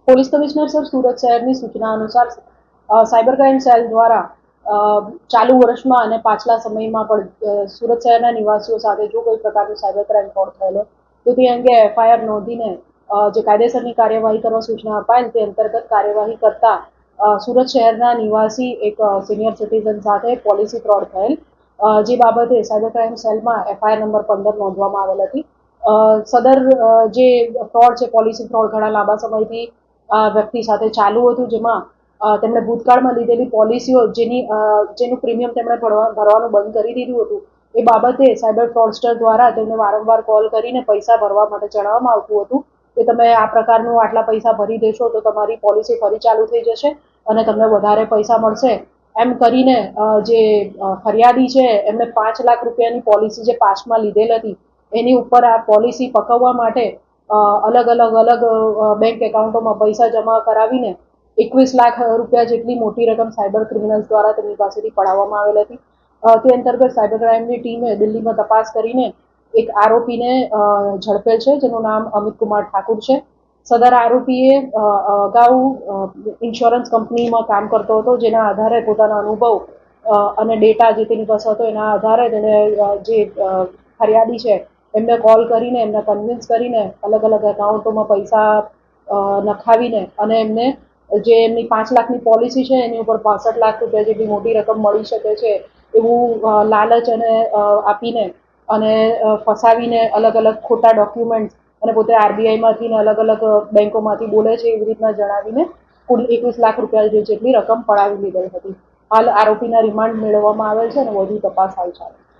Police commissioner sir Surat શહેરની સૂચના અનુસાર સાયબર ક્રાઇમ સેલ દ્વારા ચાલુ વર્ષમાં અને પાછલા સમયમાં પણ સુરત શહેરના નિવાસીઓ સાથે જો કોઈ પ્રકારનો સાયબર ક્રાઇમ ફ્રોડ થયેલો તો તે અંગે એફઆઈઆર નોંધીને જે કાયદેસરની કાર્યવાહી કરવા સૂચના અપાયેલ તે અંતર્ગત કાર્યવાહી કરતા સુરત શહેરના નિવાસી એક સિનિયર સિટીઝન સાથે પોલિસી ફ્રોડ થયેલ જે બાબતે સાયબર ક્રાઇમ સેલમાં એફઆઈઆર નંબર 15 નોંધવામાં આવેલ હતી. સદર જે ફ્રોડ છે પોલિસી ફ્રોડ ઘણા લાંબા સમયથી વ્યક્તિ સાથે ચાલુ હતું, જેમાં તેમણે ભૂતકાળમાં લીધેલી પોલિસીઓ જેનું પ્રીમિયમ તેમણે ભરવાનું બંધ કરી દીધું હતું એ બાબતે સાયબર ફ્રોડસ્ટર દ્વારા તેમને વારંવાર કોલ કરીને પૈસા ભરવા માટે જણાવવામાં આવતું હતું કે તમે આ પ્રકારનું આટલા પૈસા ભરી દેશો તો તમારી પોલિસી ફરી ચાલુ થઈ જશે અને તમને વધારે પૈસા મળશે. એમ કરીને જે ફરિયાદી છે એમને 5 લાખ રૂપિયાની પોલિસી જે પાસમાં લીધેલ હતી એની ઉપર આ પોલિસી પકવવા માટે અલગ બેંક એકાઉન્ટોમાં પૈસા જમા કરાવીને 21 લાખ રૂપિયા જેટલી મોટી રકમ સાયબર ક્રિમિનલ્સ દ્વારા તેમની પાસેથી પડાવવામાં આવેલ હતી. તે અંતર્ગત સાયબર ક્રાઇમની ટીમે દિલ્હીમાં તપાસ કરીને એક આરોપીને ઝડપેલ છે જેનું નામ અમિત કુમાર ઠાકુર છે. સદર આરોપીએ અગાઉ ઇન્સ્યોરન્સ કંપનીમાં કામ કરતો હતો, જેના આધારે પોતાના અનુભવ અને ડેટા જે તેની પાસે હતો એના આધારે તેને જે ફરિયાદી છે એમને કોલ કરીને એમને કન્વિન્સ કરીને અલગ એકાઉન્ટોમાં પૈસા નખાવીને અને એમને જે એમની 5 લાખની પોલિસી છે એની ઉપર 65 લાખ રૂપિયા જેટલી મોટી રકમ મળી શકે છે એવું લાલચ અને આપીને અને ફસાવીને અલગ ખોટા ડોક્યુમેન્ટ અને પોતે આરબીઆઈમાંથી ને અલગ બેંકોમાંથી બોલે છે એવી રીતના જણાવીને કુલ 21 લાખ રૂપિયા જેટલી રકમ પડાવી લીધેલ હતી. હાલ આરોપીના રિમાન્ડ મેળવવામાં આવેલ છે અને વધુ તપાસ હાલ ચાલે છે.